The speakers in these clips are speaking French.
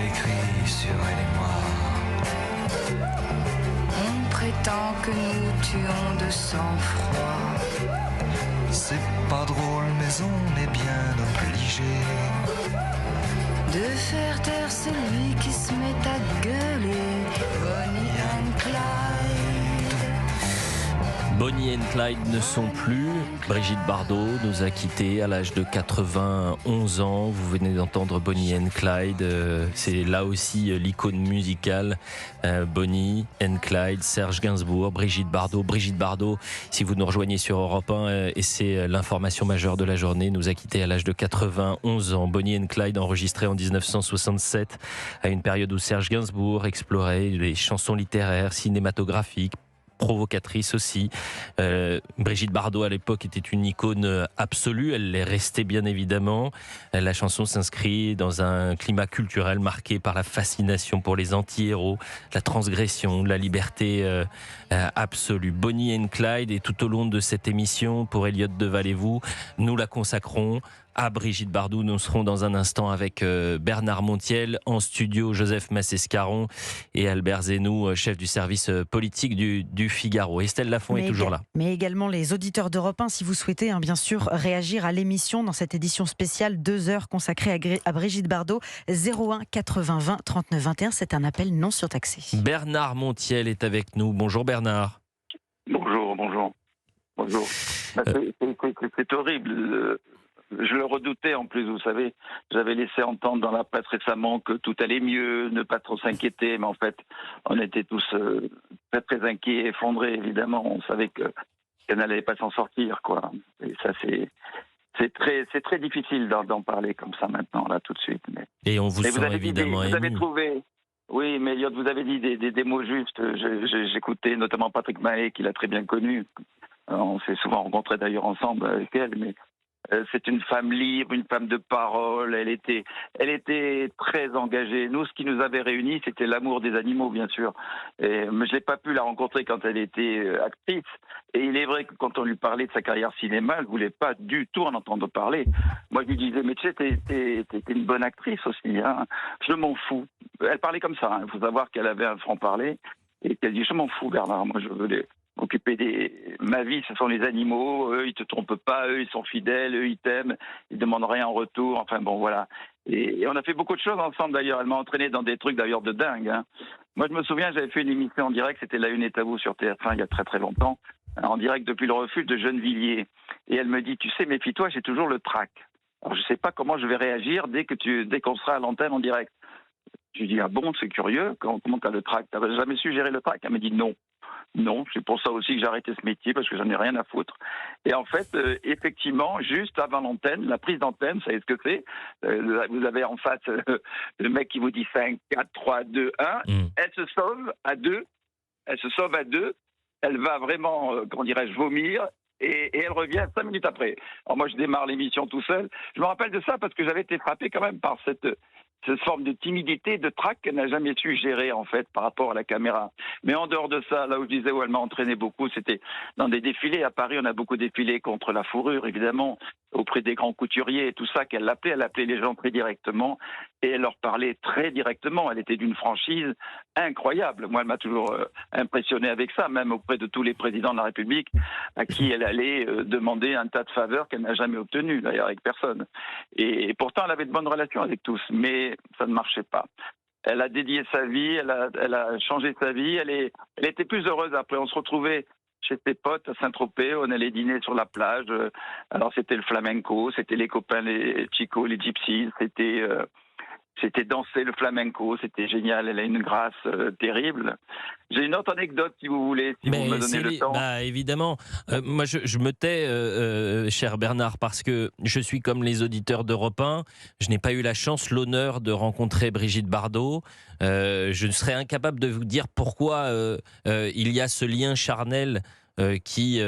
écrit sur elle et moi. On prétend que nous tuons de sang-froid. C'est pas drôle, mais on est bien obligé de faire taire celui qui se met à gueuler. Bonnie and Clyde. Bonnie and Clyde ne sont plus. Brigitte Bardot nous a quittés à l'âge de 91 ans. Vous venez d'entendre Bonnie and Clyde. C'est là aussi l'icône musicale. Bonnie and Clyde, Serge Gainsbourg, Brigitte Bardot. Brigitte Bardot, si vous nous rejoignez sur Europe 1, et c'est l'information majeure de la journée, nous a quittés à l'âge de 91 ans. Bonnie and Clyde, enregistré en 1967, à une période où Serge Gainsbourg explorait les chansons littéraires, cinématographiques, provocatrice aussi. Brigitte Bardot à l'époque était une icône absolue, elle l'est restée bien évidemment. La chanson s'inscrit dans un climat culturel marqué par la fascination pour les anti-héros, la transgression, la liberté absolue. Bonnie and Clyde, et tout au long de cette émission, pour Elliot Deval et vous, nous la consacrons à Brigitte Bardot. Nous serons dans un instant avec Bernard Montiel en studio, Joseph Massescaron et Albert Zenou, chef du service politique du Figaro. Estelle Lafont est toujours là. Mais également les auditeurs d'Europe 1, si vous souhaitez bien sûr réagir à l'émission dans cette édition spéciale 2 heures consacrée à Brigitte Bardot. 01 80 20 39 21, c'est un appel non surtaxé. Bernard Montiel est avec nous. Bonjour Bernard. Bonjour. C'est horrible. Je le redoutais en plus, vous savez. J'avais laissé entendre dans la presse récemment que tout allait mieux, ne pas trop s'inquiéter, mais en fait, on était tous très très inquiets, effondrés évidemment. On savait qu'elle n'allait pas s'en sortir, quoi. Et ça, c'est très difficile d'en parler comme ça maintenant, là, tout de suite. Mais... Et on vous sent évidemment ému. Vous avez trouvé... Oui, mais Elliot, vous avez dit des mots justes. J'écoutais notamment Patrick Mahé, qui l'a très bien connu. On s'est souvent rencontrés d'ailleurs ensemble avec elle, mais c'est une femme libre, une femme de parole. Elle était très engagée. Nous, ce qui nous avait réunis, c'était l'amour des animaux, bien sûr. Mais je n'ai pas pu la rencontrer quand elle était actrice. Et il est vrai que quand on lui parlait de sa carrière cinéma, elle ne voulait pas du tout en entendre parler. Moi, je lui disais, mais tu sais, t'es une bonne actrice aussi. Hein. Je m'en fous. Elle parlait comme ça. Il faut savoir qu'elle avait un franc-parler. Et qu'elle dit, je m'en fous, Bernard. Moi, je veux m'occuper ma vie, ce sont les animaux, eux ils te trompent pas, eux ils sont fidèles, eux ils t'aiment, ils demandent rien en retour, enfin bon voilà. Et on a fait beaucoup de choses ensemble d'ailleurs, elle m'a entraîné dans des trucs d'ailleurs de dingue. Hein. Moi je me souviens, j'avais fait une émission en direct, c'était La Une est à vous sur TF1 il y a très très longtemps, en direct depuis le refuge de Gennevilliers. Et elle me dit, tu sais, méfie-toi, j'ai toujours le trac. Alors je sais pas comment je vais réagir dès qu'on sera à l'antenne en direct. Je lui dis, ah bon, c'est curieux, comment t'as le trac? T'as jamais su gérer le trac? Elle me dit non. Non, c'est pour ça aussi que j'ai arrêté ce métier, parce que j'en ai rien à foutre. Et en fait, effectivement, juste avant l'antenne, la prise d'antenne, vous savez ce que c'est? Vous avez en face le mec qui vous dit 5, 4, 3, 2, 1. Elle se sauve à 2. Elle va vraiment, comment dirais-je, vomir. Et elle revient 5 minutes après. Alors moi, je démarre l'émission tout seul. Je me rappelle de ça parce que j'avais été frappé quand même par cette forme de timidité, de trac qu'elle n'a jamais su gérer en fait par rapport à la caméra. Mais en dehors de ça, là où je disais où elle m'a entraîné beaucoup, c'était dans des défilés. À Paris, on a beaucoup défilé contre la fourrure, évidemment, auprès des grands couturiers et tout ça, elle appelait les gens très directement et elle leur parlait très directement. Elle était d'une franchise incroyable. Moi, elle m'a toujours impressionné avec ça, même auprès de tous les présidents de la République à qui elle allait demander un tas de faveurs qu'elle n'a jamais obtenues, d'ailleurs avec personne. Et pourtant, elle avait de bonnes relations avec tous, mais ça ne marchait pas. Elle a dédié sa vie, elle a changé sa vie, elle était plus heureuse après. On se retrouvait chez ses potes à Saint-Tropez, on allait dîner sur la plage. Alors c'était le flamenco, c'était les copains, les chicos, les gypsies, c'était danser le flamenco, c'était génial, elle a une grâce terrible. J'ai une autre anecdote si vous voulez, si vous me donnez le temps. Bah, évidemment, moi je me tais, cher Bernard, parce que je suis comme les auditeurs d'Europe 1, je n'ai pas eu la chance, l'honneur de rencontrer Brigitte Bardot. Je serais incapable de vous dire pourquoi il y a ce lien charnel qui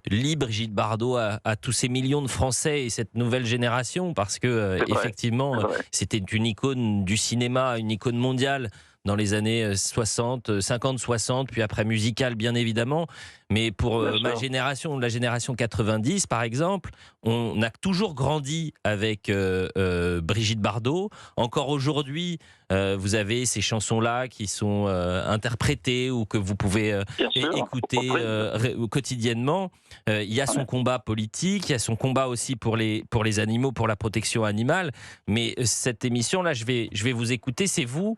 lie Brigitte Bardot à tous ces millions de Français et cette nouvelle génération, parce que effectivement, c'était une icône du cinéma, une icône mondiale dans les années 60, 50, 60, puis après musicale bien évidemment. Mais pour ma génération, la génération 90 par exemple, on a toujours grandi avec Brigitte Bardot. Encore aujourd'hui, vous avez ces chansons-là qui sont interprétées ou que vous pouvez écouter quotidiennement. Il y a son combat politique, il y a son combat aussi pour les animaux, pour la protection animale. Mais cette émission-là, je vais vous écouter. C'est vous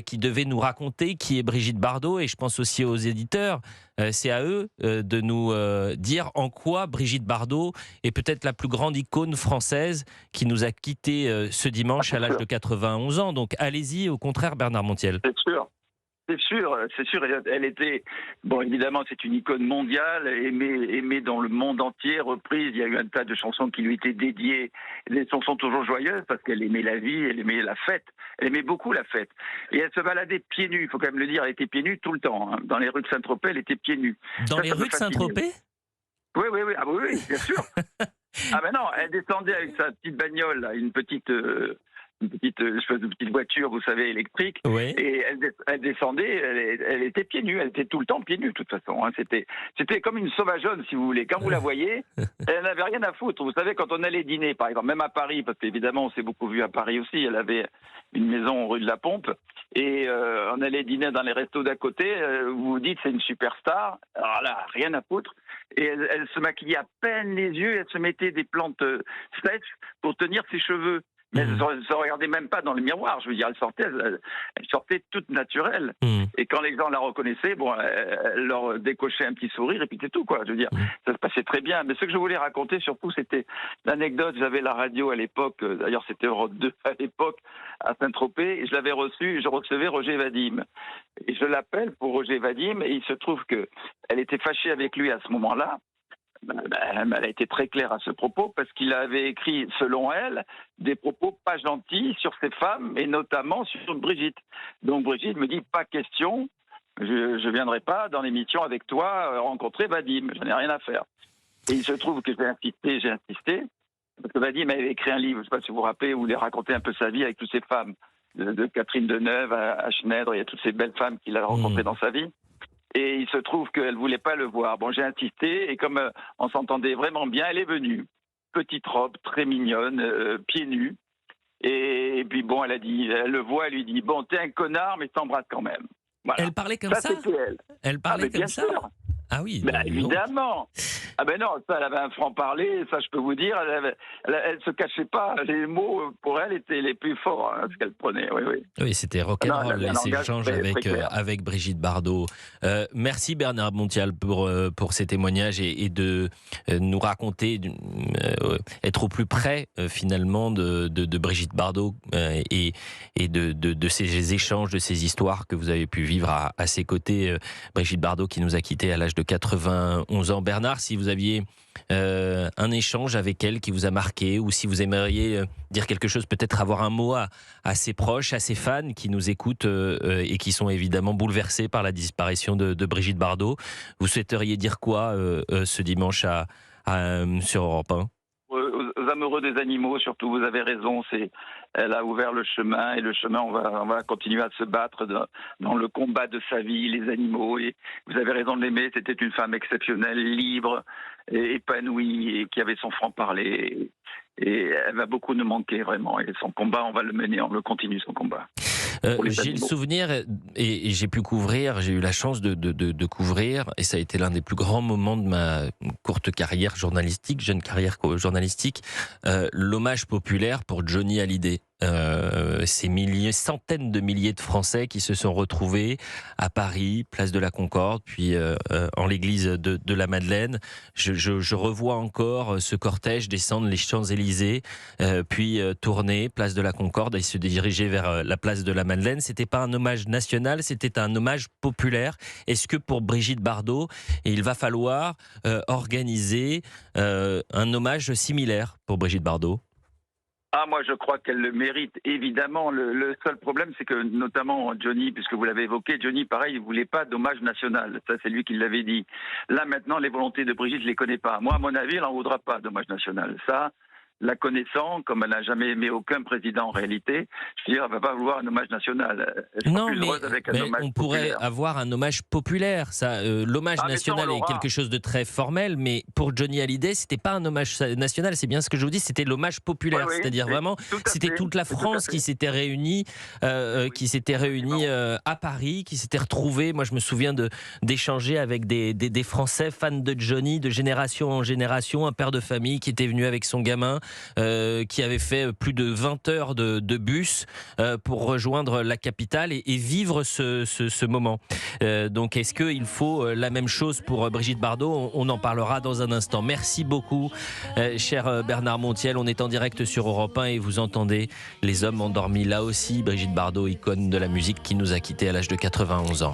qui devez nous raconter qui est Brigitte Bardot, et je pense aussi aux éditeurs. C'est à eux de nous dire en quoi Brigitte Bardot est peut-être la plus grande icône française qui nous a quittés ce dimanche à l'âge de 91 ans. Donc allez-y, au contraire, Bernard Montiel. C'est sûr. C'est sûr. Elle était, bon, évidemment, c'est une icône mondiale, aimée dans le monde entier, reprise. Il y a eu un tas de chansons qui lui étaient dédiées. Des chansons toujours joyeuses parce qu'elle aimait la vie, elle aimait la fête. Elle aimait beaucoup la fête. Et elle se baladait pieds nus, il faut quand même le dire. Elle était pieds nus tout le temps. Hein. Dans les rues de Saint-Tropez, elle était pieds nus. Dans les rues de Saint-Tropez ? Oui. Ah oui, bien sûr. Ah ben non, elle descendait avec sa petite bagnole, là, une petite espèce de petite voiture, vous savez, électrique. Oui. Et elle descendait, elle était pieds nus, elle était tout le temps pieds nus, de toute façon. Hein. C'était comme une sauvageonne, si vous voulez. Quand vous la voyez, elle n'avait rien à foutre. Vous savez, quand on allait dîner, par exemple, même à Paris, parce qu'évidemment, on s'est beaucoup vu à Paris aussi, elle avait une maison rue de la Pompe, et on allait dîner dans les restos d'à côté, vous vous dites, c'est une superstar. Alors là, rien à foutre. Et elle se maquillait à peine les yeux, elle se mettait des plantes sèches pour tenir ses cheveux. Mais elle ne se regardait même pas dans le miroir. Je veux dire, elle sortait toute naturelle. Et quand les gens la reconnaissaient, bon, elle leur décochait un petit sourire et puis c'est tout, quoi. Je veux dire, ça se passait très bien. Mais ce que je voulais raconter surtout, c'était l'anecdote. J'avais la radio à l'époque, d'ailleurs c'était Europe 2 à l'époque, à Saint-Tropez, et je recevais Roger Vadim. Et je l'appelle pour Roger Vadim, et il se trouve qu'elle était fâchée avec lui à ce moment-là. Elle a été très claire à ce propos parce qu'il avait écrit, selon elle, des propos pas gentils sur ces femmes et notamment sur Brigitte. Donc Brigitte me dit, pas question, je viendrai pas dans l'émission avec toi rencontrer Vadim, je n'ai rien à faire. Et il se trouve que j'ai insisté, parce que Vadim avait écrit un livre, je ne sais pas si vous vous rappelez, où il racontait un peu sa vie avec toutes ces femmes, de Catherine Deneuve à Schneider, il y a toutes ces belles femmes qu'il a rencontrées dans sa vie. Et il se trouve qu'elle ne voulait pas le voir. Bon, j'ai insisté, et comme on s'entendait vraiment bien, elle est venue. Petite robe, très mignonne, pieds nus. Et puis bon, elle le voit, elle lui dit, bon, t'es un connard, mais t'embrasses quand même. Voilà. Elle parlait comme ça c'était elle. Elle parlait comme ça sûr. Ah oui. Ben, évidemment. Ah ben non, ça, elle avait un franc-parler, ça je peux vous dire. Elle se cachait pas. Les mots, pour elle, étaient les plus forts, ce qu'elle prenait. Oui. Oui, c'était rock'n'roll, ces échanges avec Brigitte Bardot. Merci Bernard Montiel pour ces témoignages et de nous raconter, être au plus près finalement de Brigitte Bardot et de ces échanges, de ces histoires que vous avez pu vivre à ses côtés. Brigitte Bardot qui nous a quittés à l'âge de 91 ans. Bernard, si vous aviez un échange avec elle qui vous a marqué, ou si vous aimeriez dire quelque chose, peut-être avoir un mot à ses proches, à ses fans qui nous écoutent et qui sont évidemment bouleversés par la disparition de Brigitte Bardot, vous souhaiteriez dire quoi ce dimanche sur Europe 1 ? Aux amoureux des animaux, surtout, vous avez raison, elle a ouvert le chemin, et le chemin, on va continuer à se battre dans le combat de sa vie, les animaux, et vous avez raison de l'aimer, c'était une femme exceptionnelle, libre, et épanouie, et qui avait son franc-parler, et elle va beaucoup nous manquer, vraiment, et son combat, on va le mener, on le continue, son combat. J'ai le souvenir, et j'ai pu couvrir, j'ai eu la chance de couvrir, et ça a été l'un des plus grands moments de ma courte carrière journalistique, jeune carrière journalistique, l'hommage populaire pour Johnny Hallyday. Ces centaines de milliers de Français qui se sont retrouvés à Paris, place de la Concorde, puis en l'église de la Madeleine. Je revois encore ce cortège descendre les Champs-Élysées, puis tourner, place de la Concorde, et se diriger vers la place de la Madeleine. C'était pas un hommage national, c'était un hommage populaire. Est-ce que pour Brigitte Bardot, il va falloir organiser un hommage similaire pour Brigitte Bardot ? Ah, moi, je crois qu'elle le mérite, évidemment. Le seul problème, c'est que, notamment Johnny, puisque vous l'avez évoqué, Johnny, pareil, il ne voulait pas d'hommage national. Ça, c'est lui qui l'avait dit. Là, maintenant, les volontés de Brigitte, je ne les connais pas. Moi, à mon avis, elle n'en voudra pas d'hommage national. Ça, la connaissant, comme elle n'a jamais aimé aucun président en réalité, je veux dire, elle ne va pas vouloir un hommage national. Elle sera Non, plus heureuse avec un hommage on pourrait populaire. avoir un hommage populaire. L'hommage Ah, mais ça, on national est l'aura. quelque chose de très formel, mais pour Johnny Hallyday, c'était pas un hommage national. C'est bien ce que je vous dis. C'était l'hommage populaire, Oui, oui, c'est-à-dire c'est vraiment, tout à c'était fait, toute la c'est tout à France fait. qui s'était réunie, à Paris, qui s'était retrouvée. Moi, je me souviens d'échanger avec des Français fans de Johnny, de génération en génération, un père de famille qui était venu avec son gamin, qui avait fait plus de 20 heures de bus pour rejoindre la capitale et vivre ce moment. Donc, est-ce qu'il faut la même chose pour Brigitte Bardot ? On en parlera dans un instant. Merci beaucoup, cher Bernard Montiel. On est en direct sur Europe 1 et vous entendez Les Hommes endormis. Là aussi, Brigitte Bardot, icône de la musique, qui nous a quittés à l'âge de 91 ans.